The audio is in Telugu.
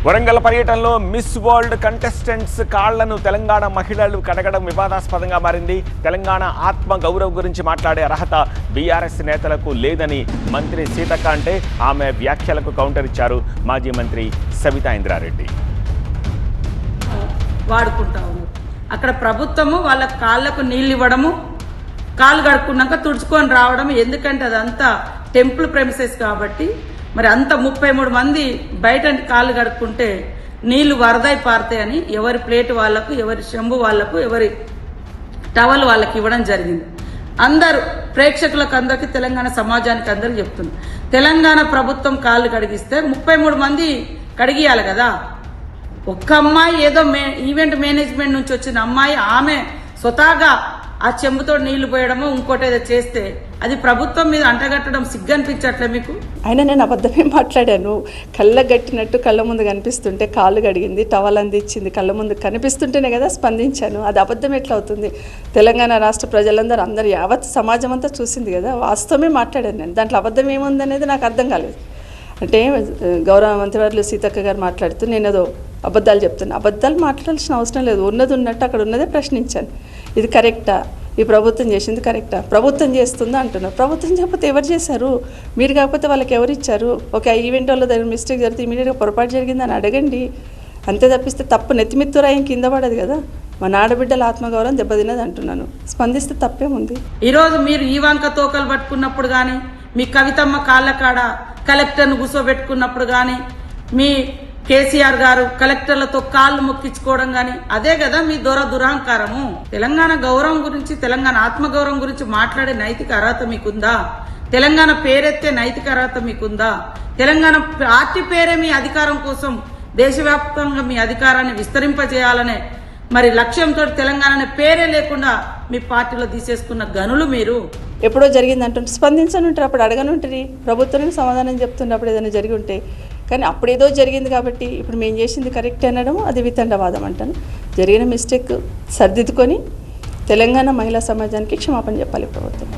వరంగల్ పర్యటనలో మిస్ వరల్డ్ కంటెస్టెంట్స్ కాళ్లను తెలంగాణ మహిళలు కడగడం వివాదాస్పదంగా మారింది. తెలంగాణ ఆత్మ గౌరవం గురించి మాట్లాడే అర్హత బీఆర్ఎస్ నేతలకు లేదని మంత్రి సీతక్క అంటే ఆమె వ్యాఖ్యలకు కౌంటర్ ఇచ్చారు మాజీ మంత్రి సబితా ఇంద్రారెడ్డి. వాడుకుంటా ఉన్నారు అక్కడ ప్రభుత్వము వాళ్ళ కాళ్ళకు నీళ్ళు ఇవ్వడము, కాళ్ళు కడుక్కున్నాక తుడుచుకొని రావడం. ఎందుకంటే అదంతా టెంపుల్ ప్రెమిసెస్ కాబట్టి మరి అంత 33 మంది బయట కాళ్ళు కడుక్కుంటే నీళ్లు వరదై పారుతాయని ఎవరి ప్లేట్ వాళ్లకు, ఎవరి చెంబు వాళ్లకు, ఎవరి టవల్ వాళ్ళకి ఇవ్వడం జరిగింది. అందరూ ప్రేక్షకులకు అందరికీ, తెలంగాణ సమాజానికి అందరికీ చెప్తున్నారు, తెలంగాణ ప్రభుత్వం కాళ్ళు కడిగిస్తే 33 మంది కడిగియాలి కదా. ఒక్క అమ్మాయి ఏదో ఈవెంట్ మేనేజ్మెంట్ నుంచి వచ్చిన అమ్మాయి ఆమె స్వతహాగా ఆ చెంబుతో నీళ్లు పోయడమో ఇంకోటి ఏదో చేస్తే అది ప్రభుత్వం మీద అంటగట్టడం సిగ్గనిపించట్లే మీకు? అయినా నేను అబద్ధమే మాట్లాడాను. కళ్ళ గట్టినట్టు కళ్ళ ముందు కనిపిస్తుంటే కాళ్ళు కడిగింది, టవల్ అందించింది, కళ్ళ ముందు కనిపిస్తుంటేనే కదా స్పందించాను. అది అబద్ధం ఎట్లా అవుతుంది? తెలంగాణ రాష్ట్ర ప్రజలందరూ, అందరు యావత్ సమాజం అంతా చూసింది కదా. వాస్తవమే మాట్లాడాను నేను. దాంట్లో అబద్ధం ఏముందనేది నాకు అర్థం కాలేదు. అంటే గౌరవ మంత్రివర్యులు సీతక్క గారు మాట్లాడుతూ నేను ఏదో అబద్ధాలు చెప్తున్నాను. అబద్ధాలు మాట్లాడాల్సిన అవసరం లేదు. ఉన్నది ఉన్నట్టు అక్కడ ఉన్నదే ప్రశ్నించాను. ఇది కరెక్టా? ఈ ప్రభుత్వం చేసింది కరెక్టా? ప్రభుత్వం చేస్తుందా అంటున్నారు. ప్రభుత్వం చేయకపోతే ఎవరు చేశారు? మీరు కాకపోతే వాళ్ళకి ఎవరు ఇచ్చారు? ఓకే, ఆ ఈవెంట్ వల్ల దాని మిస్టేక్ జరిగితే ఇమీడియట్గా పొరపాటు జరిగిందని అడగండి. అంతే తప్పిస్తే తప్పు నెత్తిమిత్తురాయం కింద పడదు కదా. మా నాడబిడ్డల ఆత్మగౌరవం దెబ్బతిన్నది అంటున్నాను. స్పందిస్తే తప్పేముంది? ఈరోజు మీరు ఈ వంక తోకలు పట్టుకున్నప్పుడు కానీ, మీ కవితమ్మ కాళ్ళ కాడ కలెక్టర్ను కూర్చోబెట్టుకున్నప్పుడు కానీ, మీ కేసీఆర్ గారు కలెక్టర్లతో కాళ్ళు మొక్కించుకోవడం కానీ, అదే కదా మీ దురహంకారము. తెలంగాణ గౌరవం గురించి, తెలంగాణ ఆత్మగౌరవం గురించి మాట్లాడే నైతిక అర్హత మీకుందా? తెలంగాణ పేరెత్తే నైతిక అర్హత మీకుందా? తెలంగాణ పార్టీ పేరే మీ అధికారం కోసం దేశవ్యాప్తంగా మీ అధికారాన్ని విస్తరింపజేయాలనే మరి లక్ష్యంతో తెలంగాణ పేరే లేకుండా మీ పార్టీలో తీసేసుకున్న గనులు మీరు. ఎప్పుడో జరిగింది అంటుంటే స్పందించని ఉంటారు, అప్పుడు అడగనుంటుంది. ప్రభుత్వానికి సమాధానం చెప్తున్నప్పుడు ఏదైనా జరిగి ఉంటే. కానీ అప్పుడేదో జరిగింది కాబట్టి ఇప్పుడు మేము చేసింది కరెక్ట్ అనడం అది వితండవాదం అంటాను. జరిగిన మిస్టేక్ సరిదిద్దుకొని తెలంగాణ మహిళా సమాజానికి క్షమాపణ చెప్పాలి ప్రభుత్వం.